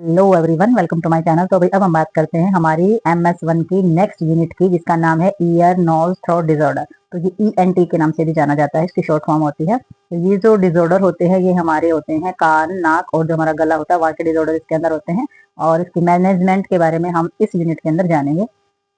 Hello everyone, welcome to my channel. तो अभी अब हम बात करते हैं हमारी MS1 की नेक्स्ट यूनिट की, जिसका नाम है ईयर नोज थ्रोट डिसऑर्डर। तो ये ENT के नाम से भी जाना जाता है, इसकी शॉर्ट फॉर्म होती है। तो ये जो डिसऑर्डर होते हैं ये हमारे होते हैं कान, नाक और जो हमारा गला होता है वहाँ के डिसऑर्डर इसके अंदर होते हैं। और इसकी मैनेजमेंट के बारे में हम इस यूनिट के अंदर जानेंगे।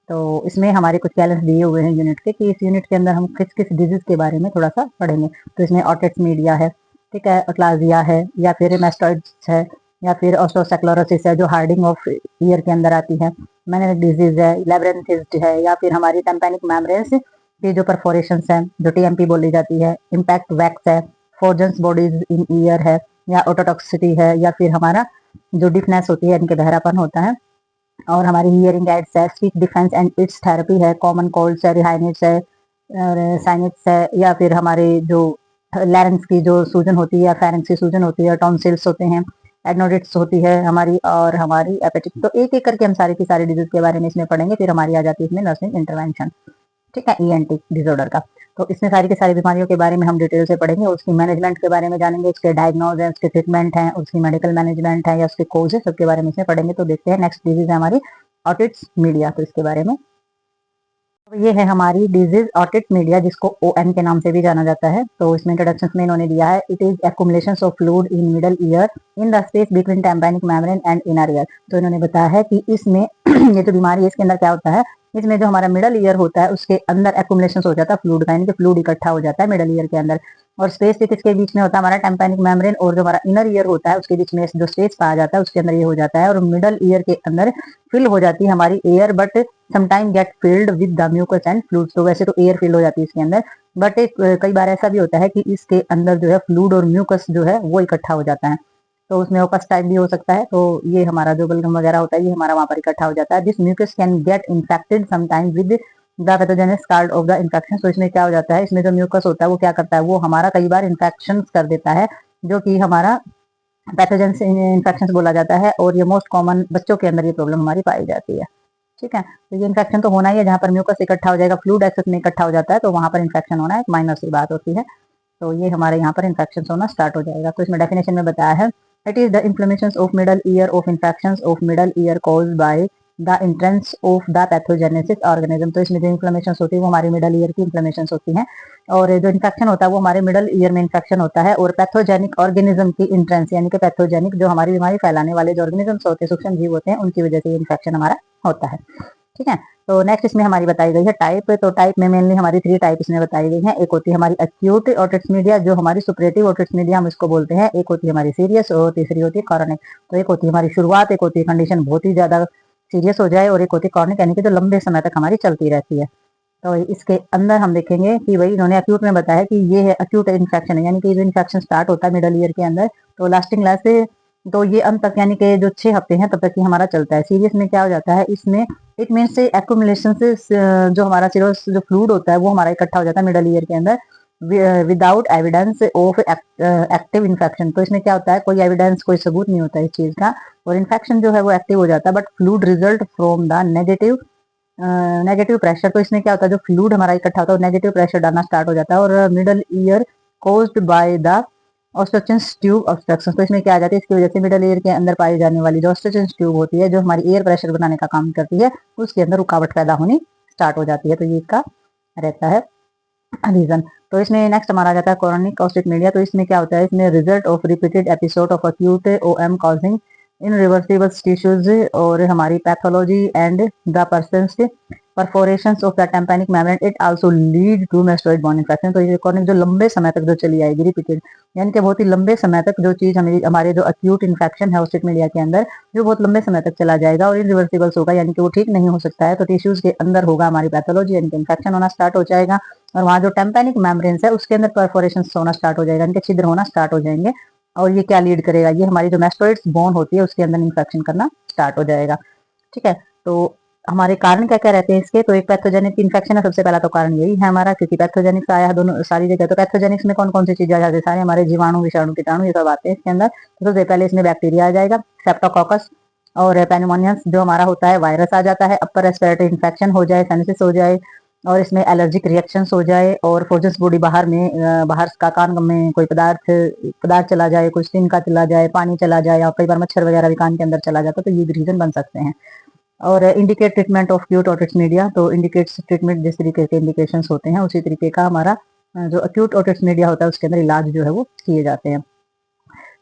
तो इसमें हमारे कुछ चैलेंज दिए हुए हैं यूनिट के, कि इस यूनिट के अंदर हम किस किस डिजीज के बारे में थोड़ा सा पढ़ेंगे। तो इसमें ऑटिट्स मीडिया है, ठीक है, अटलाजिया है, या फिर मेस्टॉइड्स है, या फिर ऑस्टियोसेक्लोरोसिस है जो हार्डिंग ऑफ ईयर के अंदर आती है, मैनेरिक डिजीज है, लेब्रेंथिस है, या फिर हमारी टेम्पैनिक मेम्ब्रेन्स की जो परफोरेशंस है जो TMP बोली जाती है, इम्पैक्ट वैक्स है, फोर्जन्स बॉडीज इन ईयर है, या ऑटोटॉक्सिटी है, या फिर हमारा जो डिफनेस होती है, इनके बहरापन होता है, और हमारी हियरिंग एड्स है, speech defence and it's therapy है, कॉमन कोल्ड्स है, रिहाइनिट्स है और साइनिट्स है, या फिर हमारे जो लैरेंक्स की जो सूजन होती है, फेरेंक्स की सूजन होती है, टॉन्सिल्स होते हैं, एडनोडिट्स होती है हमारी, और हमारी एपेटिक। तो एक एक करके हम सारी की सारी डिजीज के बारे में इसमें पढ़ेंगे। फिर हमारी आ जाती है इसमें नर्सिंग इंटरवेंशन, ठीक है, ENT डिसऑर्डर का। तो इसमें सारी की सारी बीमारियों के बारे में हम डिटेल से पढ़ेंगे, उसकी मैनेजमेंट के बारे में जानेंगे, उसके डायग्नोज है, उसके ट्रीटमेंट है, उसकी मेडिकल मैनेजमेंट है, या उसके कोज है, सबके बारे में इसमें पढ़ेंगे। तो देखते हैं नेक्स्ट डिजीज है हमारी ऑटिट्स मीडिया। तो इसके बारे में ये है हमारी डिजीज ऑटिट मीडिया, जिसको OM के नाम से भी जाना जाता है। तो इसमें इंट्रोडक्शन में इन्होंने दिया है, it is accumulation of fluid in middle ear in the space between tympanic membrane and inner ear. तो इन्होंने बताया है कि इसमें ये जो बीमारी है इसके अंदर क्या होता है, इसमें जो हमारा मिडल ईयर होता है उसके अंदर एक्युमुलेशन हो जाता है फ्लूइड का, यानी कि फ्लूइड इकट्ठा हो जाता है मिडल ईयर के अंदर। और स्पेस किसके बीच में होता है, हमारा टेम्पैनिक मेम्ब्रेन और जो हमारा इनर ईयर होता है उसके बीच में जो स्पेस पाया जाता है उसके अंदर ये हो जाता है। और मिडल ईयर के अंदर फिल हो जाती है हमारी air, but sometime get filled with the mucus and fluid. तो वैसे तो एयर फिल हो जाती है इसके अंदर, बट कई बार ऐसा भी होता है कि इसके अंदर जो है फ्लूइड और म्यूकस जो है वो इकट्ठा हो जाता है। तो उसमें ओकस टाइप भी हो सकता है। तो ये हमारा जो बलगम वगैरह होता है ये हमारा वहां पर इकट्ठा हो जाता है। This mucus can get infected sometime with the pathogenic card of the infection. तो इसमें क्या हो जाता है, इसमें जो म्यूकस होता है वो क्या करता है, वो हमारा कई बार इन्फेक्शन कर देता है, जो कि हमारा पैथोजन इन्फेक्शन बोला जाता है। और ये मोस्ट कॉमन बच्चों के अंदर ये प्रॉब्लम हमारी पाई जाती है, ठीक है। तो ये इन्फेक्शन तो होना ही है, जहाँ पर म्यूकस इकट्ठा हो जाएगा, फ्लूइड एक्सेस में इकट्ठा हो जाता है, तो वहां पर इन्फेक्शन होना एक माइनर सी बात होती है। तो ये हमारे यहाँ पर इन्फेक्शन होना स्टार्ट हो जाएगा। तो इसमें डेफिनेशन में बताया है, it is the inflammation of middle year of infection of middle year caused by the entrance of the pathogenesis organism. तो इसमें जो इन्फ्लेमेशन होती है वो हमारी मिडल ईयर की इन्फ्लेमेशन होती है, और जो इन्फेक्शन होता है वो हमारे मिडल ईयर में इन्फेक्शन होता है। और पैथोजेनिक ऑर्गेनिज्म की इंट्रेंस, यानी कि पैथोजेनिक जो हमारी बीमारी फैलाने वाले जो ऑर्गेनिजम्स होते हैं, सूक्ष्म जीव होते हैं, उनकी वजह से ये इन्फेक्शन हमारा होता है, ठीक है। तो नेक्स्ट इसमें हमारी बताई गई है टाइप। तो टाइप में मेनली हमारी 3 टाइप इसमें बताई गई है। एक होती है हमारी एक्यूट ऑटिट्स मीडिया, जो हमारी सुपरेटिव ऑटिट्स मीडिया हम इसको बोलते हैं। एक होती है हमारी सीरियस, और तीसरी होती है कॉर्निक। तो एक होती है हमारी शुरुआत, एक होती है कंडीशन बहुत ही ज्यादा सीरियस हो जाए, और एक होती है कॉर्निक, यानी कि जो लंबे समय तक हमारी चलती रहती है। तो इसके अंदर हम देखेंगे कि भाई इन्होंने एक्यूट में बताया कि ये है एक्यूट इन्फेक्शन है, यानी कि जो इन्फेक्शन स्टार्ट होता है मिडल ईयर के अंदर, तो लास्टिंग लास्ट से तो ये अंत तक, यानी कि जो 6 हफ्ते हैं तब तक ये हमारा चलता है। सीरियस में क्या हो जाता है, इसमें इट मीन से एक्यूमुलेशन से जो हमारा सीरोस जो फ्लूइड होता है वो हमारा इकट्ठा हो जाता है मिडल ईयर के अंदर without evidence of active infection. तो इसमें क्या होता है, कोई एविडेंस, कोई सबूत नहीं होता इस चीज का, और इन्फेक्शन जो है वो एक्टिव हो जाता है, but fluid result from the negative pressure. तो इसमें क्या होता है, जो फ्लूइड हमारा इकट्ठा होता है नेगेटिव प्रेशर डालना स्टार्ट हो जाता है, और middle ear caused by the obstruction tube obstruction. तो इसमें क्या आ जाती है, इसकी वजह से मिडल ईयर के अंदर पाई जाने वाली जो ऑब्स्ट्रक्शन ट्यूब होती है, जो हमारी एयर प्रेशर बनाने का काम करती है, उसके अंदर रुकावट पैदा होनी स्टार्ट हो जाती है। तो ये इसका रहता है रीजन। तो इसमें नेक्स्ट हमारा आ जाता है क्रोनिक ऑस्टिक मीडिया। तो इसमें क्या होता है, इसमें result of repeated episode of acute OM causing irreversible tissues, और हमारी pathology and the persons perforations of the tympanic membrane, it also lead to mastoid bone infection. तो ये क्रोनिक जो लंबे समय तक जो चली आएगी रिपीटेड, यानी कि बहुत ही लंबे समय तक जो चीज हमारे जो अक्यूट इन्फेक्शन है ऑस्टिक मीडिया के अंदर, जो बहुत लंबे समय तक चला जाएगा और इनरिवर्सिबल्स होगा, यानी कि वो ठीक नहीं हो सकता है। तो टिश्यूज के अंदर होगा हमारी पैथोलॉजी, यानी कि इन्फेक्शन होना स्टार्ट हो जाएगा, और वहाँ जो टेम्पैनिक मेम्ब्रेन्स है उसके अंदर परफोरेशन होना स्टार्ट हो जाएगा, यानी कि छिद्र होना स्टार्ट हो जाएंगे। और ये क्या लीड करेगा, ये हमारी जो मेस्टोइड्स बोन होती है उसके अंदर इन्फेक्शन करना स्टार्ट हो जाएगा, ठीक है। तो हमारे कारण क्या क्या रहते हैं इसके, तो एक पैथोजेनिक इन्फेक्शन है, सबसे पहला तो कारण यही है हमारा, क्योंकि पैथोजेनिक आया है दोनों सारी जगह। तो पैथोजेनिक्स में कौन कौन सी चीजें आ जाती है, सारे हमारे जीवाणु, विषाणु, कीटाणु, ये सब आते हैं इसके अंदर। तो सबसे पहले इसमें बैक्टीरिया आ जाएगा, सेप्टोकॉकस, और पेनिमोनियस जो हमारा होता है वायरस आ जाता है, अपर रेस्पिरेटरी इन्फेक्शन हो जाए, सेनेसिस हो जाए, और इसमें एलर्जिक रिएक्शंस हो जाए और फोर्जस बॉडी बाहर में बाहर का कान में कोई पदार्थ पदार्थ चला जाए, कोई स्किन का चला जाए, पानी चला जाए, या कई बार मच्छर वगैरह भी कान के अंदर चला जाता है, तो ये भी रीजन बन सकते हैं। और indicate treatment of acute otitis media, तो इंडिकेट्स ट्रीटमेंट जिस तरीके के इंडिकेशंस होते हैं उसी तरीके का हमारा जो एक्यूट ओटिटिस मीडिया होता है उसके अंदर इलाज जो है वो किए जाते हैं।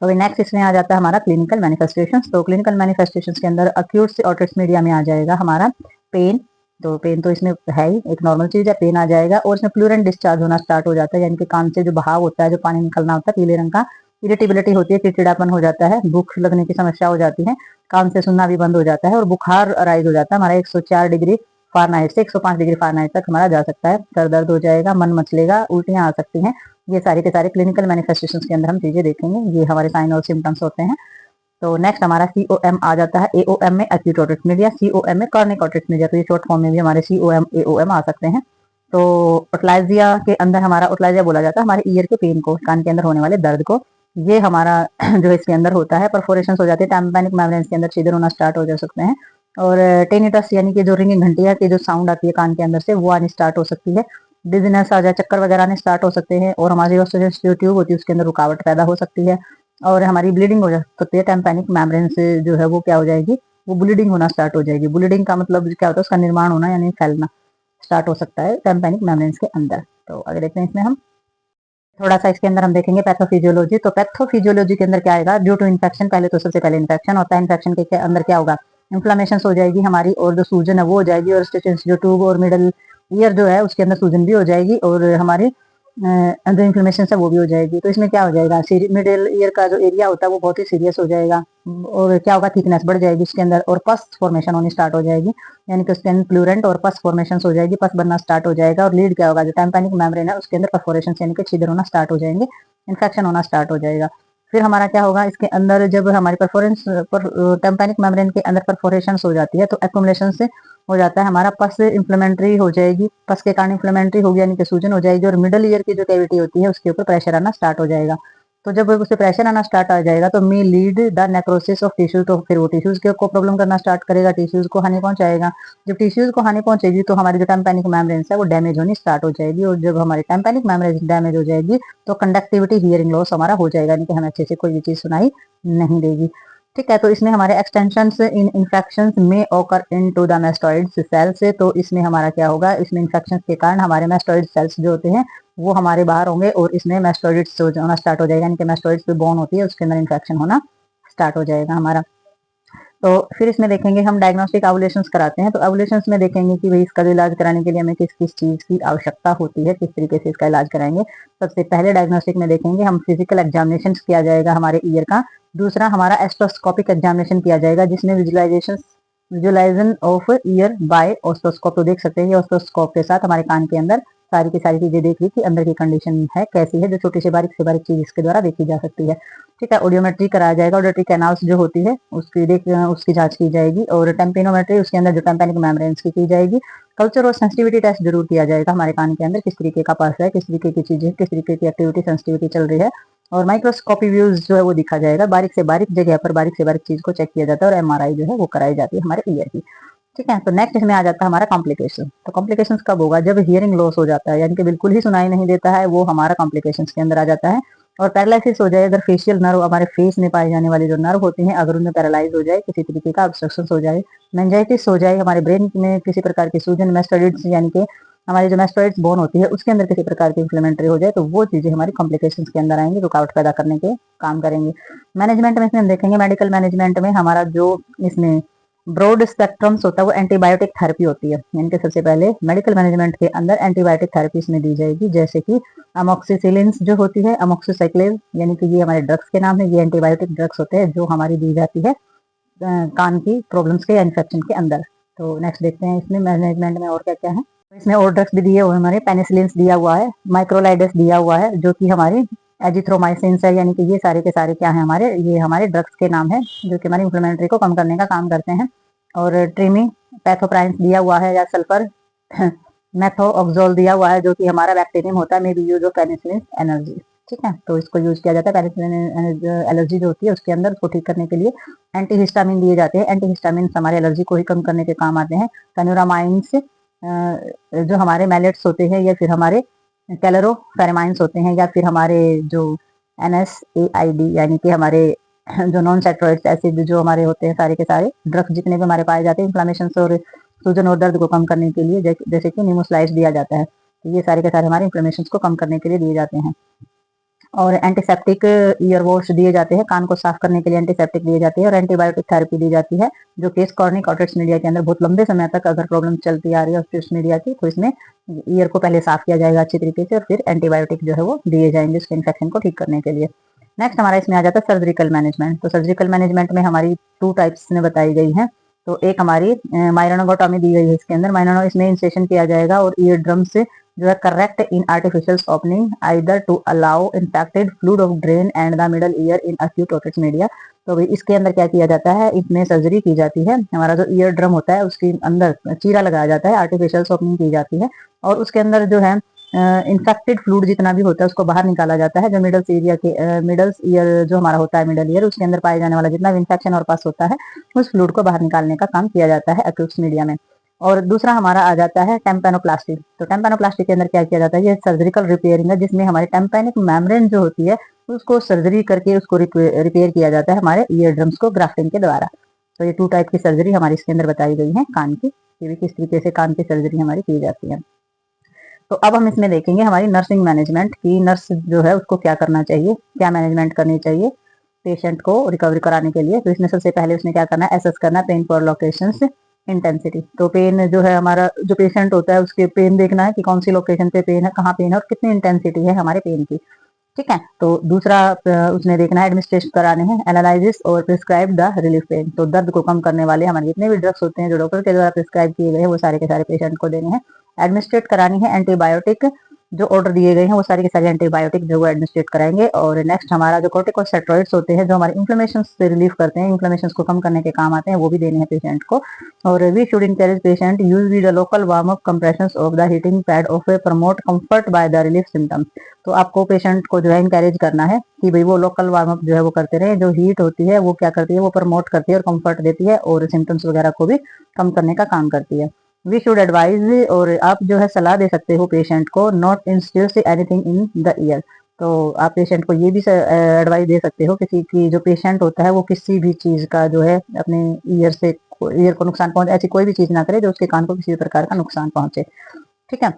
तो नेक्स्ट इसमें आ जाता है हमारा क्लिनिकल मैनिफेस्टेशंस। तो क्लिनिकल मैनिफेस्टेशंस के अंदर एक्यूट से ओटिटिस मीडिया में आ जाएगा हमारा पेन। तो पेन तो इसमें है ही, एक नॉर्मल चीज है, पेन आ जाएगा। और इसमें प्लूरेंट डिस्चार्ज होना स्टार्ट हो जाता है, यानी कि कान से जो बहाव होता है, जो पानी निकलना होता है पीले रंग का, इरिटेबिलिटी होती है, चिड़चिड़ापन हो जाता है, भूख लगने की समस्या हो जाती है, कान से सुनना भी बंद हो जाता है और बुखार अराइज हो जाता है हमारा 104 डिग्री फ़ारेनहाइट से 105 डिग्री फ़ारेनहाइट तक हमारा जा सकता है। सर दर्द हो जाएगा, मन मचलेगा, उल्टियां आ सकती हैं। ये सारे के सारे क्लिनिकल मैनिफेस्टेशंस के अंदर हम चीजें देखेंगे, ये हमारे साइन और सिम्टम्स होते हैं। तो नेक्स्ट हमारा COM आ जाता है। AOM में एक्यूट ओटिटिस मीडिया, COM में कॉर्निक ओटिटिस मीडिया, तो ये शॉर्ट फॉर्म में भी हमारे COM AOM आ सकते हैं। तो ओटलाजिया के अंदर हमारा ओटलाजिया बोला जाता है हमारे ईयर के पेन को, कान के अंदर होने वाले दर्द को। ये हमारा जो इसके अंदर होता है, परफोरेशन हो जाती है, टाइम्पैनिक मेम्ब्रेन के अंदर छिद्र होना स्टार्ट हो जा सकते हैं। और टेनिटस यानी कि जो रिंगिंग घंटिया की जो साउंड आती है कान के अंदर से वो आनी स्टार्ट हो सकती है। डिजीनेस आ जाए, चक्कर वगैरह आने स्टार्ट हो सकते हैं। और हमारी जो ट्यूब होती है उसके अंदर रुकावट पैदा हो सकती है और हमारी ब्लीडिंग हो सकती है। टाइम्पैनिक मेम्ब्रेन से जो है वो क्या हो जाएगी, वो ब्लीडिंग होना स्टार्ट हो जाएगी। ब्लीडिंग का मतलब क्या होता है, उसका निर्माण होना यानी फैलना स्टार्ट हो सकता है टाइम्पैनिक मेम्ब्रेन के अंदर। तो अगर देखते हैं इसमें हम थोड़ा सा इसके अंदर हम देखेंगे पैथोफिजियोलॉजी। तो पैथोफिजियोलॉजी के अंदर क्या आएगा, ड्यू टू इन्फेक्शन, पहले तो सबसे पहले इन्फेक्शन होता है। इन्फेक्शन के अंदर क्या होगा, इन्फ्लामेशन हो जाएगी हमारी, और जो सूजन है वो हो जाएगी, और स्टिचेस जो ट्यूब और मिडल ईयर जो है उसके अंदर सूजन भी हो जाएगी, और हमारी जो इन्फ्लेमेशन है वो भी हो जाएगी। तो इसमें क्या हो जाएगा, मिडिल ईयर का जो एरिया होता है वो बहुत ही सीरियस हो जाएगा, और क्या होगा, थिकनेस बढ़ जाएगी उसके अंदर, और पस फॉर्मेशन होनी स्टार्ट हो जाएगी, यानी कि उसके अंदर प्लूरेंट और पस फॉर्मेशन हो जाएगी, पस बनना स्टार्ट हो जाएगा। और लीड क्या होगा, जो टाइम्पैनिक मेम्ब्रेन है उसके अंदर परफोरेशन यानी कि छिद्र होना स्टार्ट हो जाएंगे, इन्फेक्शन होना स्टार्ट हो जाएगा। फिर हमारा क्या होगा, इसके अंदर जब हमारी परफोरेंस टाइम्पैनिक मेम्ब्रेन के अंदर परफोरेशन हो जाती है तो एक्युमुलेशन से हो जाता है हमारा पस इन्फ्लेमेंट्री हो जाएगी, पस के कारण इन्फ्लेमेंट्री होगी यानी कि सूजन हो जाएगी, और मिडल ईयर की जो कैविटी होती है उसके ऊपर प्रेशर आना स्टार्ट हो जाएगा। तो जब उसे प्रेशर आना स्टार्ट आ जाएगा तो may lead the necrosis of tissue, तो फिर वो टिश्यूज को प्रॉब्लम करना स्टार्ट करेगा, टिश्यूज को हानि पहुंचाएगा। जब टिश्यूज को हानि पहुंचेगी तो हमारी जो टाइम्पैनिक मेम्ब्रेन है वो डैमेज होनी स्टार्ट हो जाएगी, और जब हमारी टाइम्पैनिक मेम्ब्रेन डैमेज हो जाएगी तो कंडक्टिविटी हियरिंग लॉस हमारा हो जाएगा, यानी कि हमें अच्छे से कोई भी चीज सुनाई नहीं देगी। ठीक है, तो इसमें हमारे एक्सटेंशन इन इन्फेक्शन में ओकर इनटू द मैस्टोइड्स सेल्स से, तो इसमें हमारा क्या होगा, इसमें इन्फेक्शन के कारण हमारे मैस्टोइड सेल्स जो होते हैं वो हमारे बाहर होंगे, और इसमें मैस्टोइड्स होना स्टार्ट हो जाएगा, यानी कि मैस्टोइड्स पे बोन होती है उसके अंदर इन्फेक्शन होना स्टार्ट हो जाएगा हमारा। तो फिर इसमें देखेंगे हम डायग्नोस्टिक एवल्यूशंस कराते हैं। तो एवल्यूशंस में देखेंगे कि भाई इसका इलाज कराने के लिए हमें किस किस चीज की आवश्यकता होती है, किस तरीके से इसका इलाज कराएंगे। सबसे पहले डायग्नोस्टिक में देखेंगे हम फिजिकल एग्जामिनेशन किया जाएगा हमारे ईयर का। दूसरा हमारा एस्ट्रोस्कोपिक एग्जामिनेशन किया जाएगा जिसमें विजुलाइजेशन ऑफ ईयर बाय ऑस्टोस्कोप। तो देख सकते हैं ऑस्टोस्कोप के साथ हमारे कान के अंदर सारी की सारी चीजें देख ली कि अंदर की कंडीशन है कैसी है, जो छोटी से बारीक चीज इसके द्वारा देखी जा सकती है। ठीक है, ऑडियोमेट्री कराया जाएगा, ऑडियोट्री कैनाल्स जो होती है उसकी जांच की जाएगी, और टेम्पेनोमेट्री उसके अंदर जो टेम्पेनिक मेम्ब्रेन्स की जाएगी। कल्चर और सेंसिटिविटी टेस्ट जरूर किया जाएगा हमारे कान के अंदर, किस तरीके का पल्स है, किस तरीके की चीजें, किस तरीके की एक्टिविटी सेंसिटिविटी चल रही है। और माइक्रोस्कोपी व्यूज जो है वो दिखा जाएगा, बारीक से बारीक जगह पर बारीक से बारीक चीज को चेक किया जाता है, और MRI जो है वो कराई जाती है हमारे ईयर की। ठीक है, तो नेक्स्ट इसमें आ जाता है हमारा कॉम्प्लिकेशन। तो कॉम्प्लिकेशन कब होगा, जब हियरिंग लॉस हो जाता है, यानी कि बिल्कुल ही सुनाई नहीं देता है, वो हमारा कॉम्प्लिकेशन के अंदर आ जाता है। और पैरालिसिस हो जाए, अगर फेशियल नर्व हमारे फेस में पाए जाने वाले जो नर्व होते हैं अगर उनमें पैरालाइज हो जाए, किसी तरीके का ऑब्स्ट्रक्शन हो जाए, मेंजाइटिस हो जाए, हमारे ब्रेन में किसी प्रकार की सूजन, मैस्टोइड्स यानी कि हमारी जो मैस्टोइड्स बोन होती है उसके अंदर किसी प्रकार की इन्फ्लेमेटरी हो जाए, तो वो चीजें हमारी कॉम्प्लिकेशंस के अंदर आएंगी, रुकावट पैदा करने के काम करेंगे। मैनेजमेंट में इसमें हम देखेंगे, मेडिकल मैनेजमेंट में हमारा जो इसमें ब्रॉड स्पेक्ट्रम्स होता है वो एंटीबायोटिक थेरेपी होती है, यानी कि सबसे पहले मेडिकल मैनेजमेंट के अंदर एंटीबायोटिक थेरेपी इसमें दी जाएगी, जैसे कि अमोक्सिसिलिन जो होती है, अमोक्सिसाइक्लिन, यानी कि ये हमारे ड्रग्स के नाम है, ये एंटीबायोटिक ड्रग्स होते हैं जो हमारी दी जाती है कान की प्रॉब्लम्स के या इन्फेक्शन के अंदर। तो नेक्स्ट देखते हैं इसमें मैनेजमेंट में और क्या क्या है। तो इसमें और ड्रग्स भी दिए हुए हमारे, पेनिसिलिन दिया हुआ है, माइक्रोलाइडस दिया हुआ है जो कि हमारी एजिथ्रोमाइसिन है, यानी कि ये सारे के सारे क्या है हमारे, ये हमारे ड्रग्स के नाम है जो कि हमारी इन्फ्लेमेटरी को कम करने का काम करते हैं। और ट्रिमी पैथोप्राइंस दिया हुआ है, या सल्फर मेथोक्सोल दिया हुआ है जो कि हमारा बैक्टीरियम होता है, may be use of penicillin energy. ठीक है, तो इसको यूज किया जाता है पेनिसिलिन एलर्जी जो होती है उसके अंदर, उसको ठीक करने के लिए एंटीहिस्टामिन दिए जाते हैं। एंटीहिस्टामिन हमारे एलर्जी को ही कम करने के काम आते हैं। कैनुरामाइन्स जो हमारे मैलेट्स होते हैं या फिर हमारे कैलोरोफेरेमाइंस होते हैं या फिर हमारे जो NSAID यानी कि हमारे जो नॉन स्टेरॉइड्स एसिड जो हमारे होते हैं सारे के सारे ड्रग्स जितने भी हमारे पाए जाते हैं इन्फ्लामेशन और सूजन और दर्द को कम करने के लिए, जैसे कि निमोस्लाइड्स दिया जाता है, तो ये सारे के सारे हमारे इन्फ्लेमेशन को कम करने के लिए दिए जाते हैं। और एंटीसेप्टिक ईयर वॉश दिए जाते हैं, कान को साफ करने के लिए एंटीसेप्टिक दिए जाते हैं, और एंटीबायोटिक थेरेपी दी जाती है, जो कि कॉर्निक ऑटिस मीडिया के अंदर बहुत लंबे समय तक अगर प्रॉब्लम चलती आ रही है ऑटिस मीडिया की, तो इसमें ईयर को पहले साफ किया जाएगा अच्छी तरीके से और फिर एंटीबायोटिक जो है वो दिए जाएंगे उसके इन्फेक्शन को ठीक करने के लिए। नेक्स्ट हमारा इसमें आ जाता है सर्जिकल मैनेजमेंट। तो सर्जिकल मैनेजमेंट में हमारी 2 टाइप्स में बताई गई है। तो एक हमारी माइक्रोनोगोटॉमी दी गई है इसके अंदर, माइक्रोनो इसमें इंसेशन किया जाएगा और ईयर ड्रम से जो है correct in artificial opening either to allow infected fluid of drain and the middle ear in acute otitis media. तो इसके अंदर क्या किया जाता है, इसमें सर्जरी की जाती है, हमारा जो ईयर ड्रम होता है उसके अंदर चीरा लगाया जाता है, आर्टिफिशियल ओपनिंग की जाती है और उसके अंदर जो है इन्फेक्टेड फ्लूइड जितना भी होता है उसको बाहर निकाला जाता है। जो मिडल्स एरिया के मिडल्स ईयर जो हमारा होता है मिडल ईयर, उसके अंदर पाए जाने वाला जितना भी इन्फेक्शन और पास होता है उस फ्लूइड को बाहर निकालने का काम किया जाता है एक्यूट मीडिया में। और दूसरा हमारा आ जाता है टेम्पेनोप्लास्टी। तो टेम्पेनोप्लास्टी के अंदर क्या किया जाता है, ये सर्जिकल रिपेयरिंग है जिसमें हमारे टेम्पेनिक मेम्ब्रेन जो होती है उसको सर्जरी करके उसको रिपेयर किया जाता है हमारे ईयर ड्रम्स को ग्राफ्टिंग के द्वारा। तो ये 2 टाइप की सर्जरी हमारी इसके अंदर बताई गई है कान की, कि भी किस तरीके से कान की सर्जरी हमारी की जाती है। तो अब हम इसमें देखेंगे हमारी नर्सिंग मैनेजमेंट की, नर्स जो है उसको क्या करना चाहिए, क्या मैनेजमेंट करनी चाहिए पेशेंट को रिकवरी कराने के लिए। तो इसमें सबसे पहले उसने क्या करना है, एसेस करना है पेन पर लोकेशंस इंटेंसिटी। तो पेन जो है हमारा जो पेशेंट होता है उसके पेन देखना है कि कौन सी लोकेशन पे पेन है, कहाँ पेन है और कितनी इंटेंसिटी है हमारे पेन की, ठीक है। तो दूसरा उसने देखना है एडमिनिस्ट्रेशन कराने हैं एनालिसिस और प्रिस्क्राइब द रिलीफ पेन। तो दर्द को कम करने वाले हमारे जितने भी ड्रग्स होते हैं जो डॉक्टर के द्वारा प्रिस्क्राइब किए गए हैं वो सारे के सारे पेशेंट को देने हैं। एडमिनिस्ट्रेट करानी है एंटीबायोटिक, जो ऑर्डर दिए गए हैं वो सारे के सारे एंटीबायोटिक जो वो एडमिनिस्ट्रेट कराएंगे। और नेक्स्ट हमारा जो कॉर्टिकोस्टेरॉइड्स होते हैं जो हमारे इन्फ्लेमेशन से रिलीफ करते हैं, इन्फ्लेमेशन को कम करने के काम आते हैं, वो भी देने हैं पेशेंट को। और we should encourage patient use the local warm up compression of the heating pad of a promote comfort by the relief symptoms. तो आपको पेशेंट को जो है इनकरेज करना है कि भाई वो लोकल वार्म अप जो है वो करते रहे, जो हीट होती है वो क्या करती है, वो प्रमोट करती है और कंफर्ट देती है और सिम्टम्स वगैरह को भी कम करने का काम करती है। वी शुड एडवाइज, और आप जो है सलाह दे सकते हो पेशेंट को, not instil anything in the ear. तो आप पेशेंट को ये भी एडवाइस दे सकते हो किसी की जो पेशेंट होता है वो किसी भी चीज का जो है अपने ईयर को नुकसान पहुंचे, ऐसी कोई भी चीज ना करे जो उसके कान को किसी भी प्रकार का नुकसान पहुंचे, ठीक है।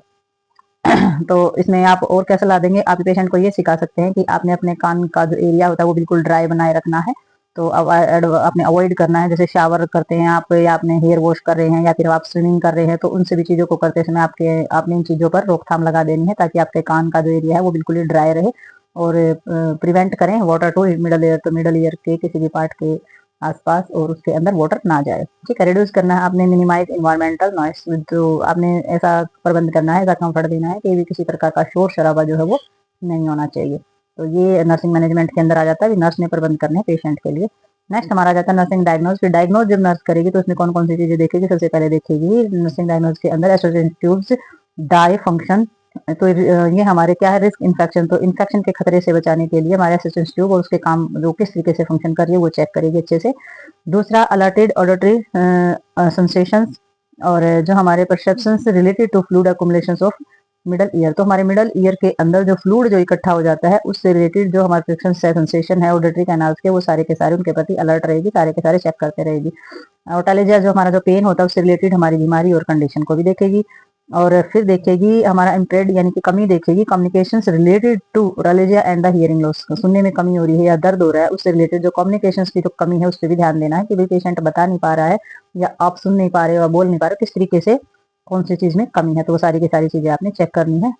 तो इसमें आप और क्या सलाह देंगे, आप पेशेंट को ये सिखा सकते हैं कि आपने अपने कान का जो एरिया होता है वो बिल्कुल ड्राई बनाए रखना है। तो आपने अवॉइड करना है, जैसे शावर करते हैं आप या आपने हेयर वॉश कर रहे हैं या फिर आप स्विमिंग कर रहे हैं तो उन सभी चीज़ों को करते समय आपने इन चीज़ों पर रोकथाम लगा देनी है ताकि आपके कान का जो एरिया है वो बिल्कुल ही ड्राई रहे। और प्रिवेंट करें वाटर टू मिडल ईयर, तो मिडल ईयर के किसी भी पार्ट के आसपास और उसके अंदर वाटर ना जाए, ठीक है। रिड्यूस करना है आपने मिनिमाइज इन्वायरमेंटल नॉइस, जो आपने ऐसा प्रबंध करना है, ऐसा कंफर्ट देना है कि भी किसी प्रकार का शोर शराबा जो है वो नहीं होना चाहिए। तो ये नर्सिंग मैनेजमेंट के अंदर आ जाता है, नर्स ने प्रबंध करने हैं पेशेंट के लिए। नेक्स्ट हमारा आ जाता है नर्सिंग डायग्नोज। फिर डायग्नोज जब नर्स करेगी तो उसमें कौन कौन सी चीजें देखेगी, सबसे पहले देखेगी नर्सिंग डायग्नोज के अंदर एसोसिएशन ट्यूब्स डाई फंक्शन। तो ये हमारे क्या है, रिस्क इन्फेक्शन। तो इन्फेक्शन के खतरे से बचाने के लिए हमारे एसोसिएशन ट्यूब और उसके काम जो किस तरीके से फंक्शन कर रही है वो चेक करेगी अच्छे से। दूसरा अलर्टेड ऑडिटरी सेंसेशंस, और जो हमारे perceptions related to fluid accumulations of middle ear. तो हमारे मिडल ईयर के अंदर जो फ्लूइड जो इकट्ठा हो जाता है उससे रिलेटेड जो हमारे फ्रिक्शन सेंसेशन है ऑडिटरी कैनाल्स के, वो सारे के सारे उनके प्रति अलर्ट रहेगी, सारे के सारे चेक करते रहेगी। ओटालेजिया जो हमारा जो पेन होता है उससे रिलेटेड हमारी बीमारी और कंडीशन को भी देखेगी। और फिर देखेगी हमारा इम्पेयर्ड यानी कि कमी देखेगी communication related to otalgia and the hearing loss. सुनने में कमी हो रही है या दर्द हो रहा है उससे रिलेटेड जो कम्युनिकेशन की जो कमी है उस पर भी ध्यान देना है कि भाई पेशेंट बता नहीं पा रहा है या आप सुन नहीं पा रहे हो या बोल नहीं पा रहे हो, किस तरीके से कौन सी चीज में कमी है, तो वो सारी की सारी चीजें आपने चेक करनी है।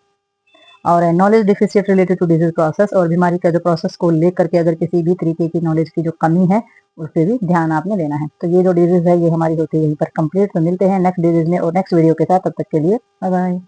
और knowledge deficient related to disease process, और बीमारी का जो प्रोसेस को लेकर के अगर किसी भी तरीके की नॉलेज की जो कमी है उस पर भी ध्यान आपने देना है। तो ये जो डिजीज है ये हमारी होती है यहीं पर कंप्लीट। तो मिलते हैं नेक्स्ट डिजीज में और नेक्स्ट वीडियो के साथ, तब तक के लिए बाय बाय।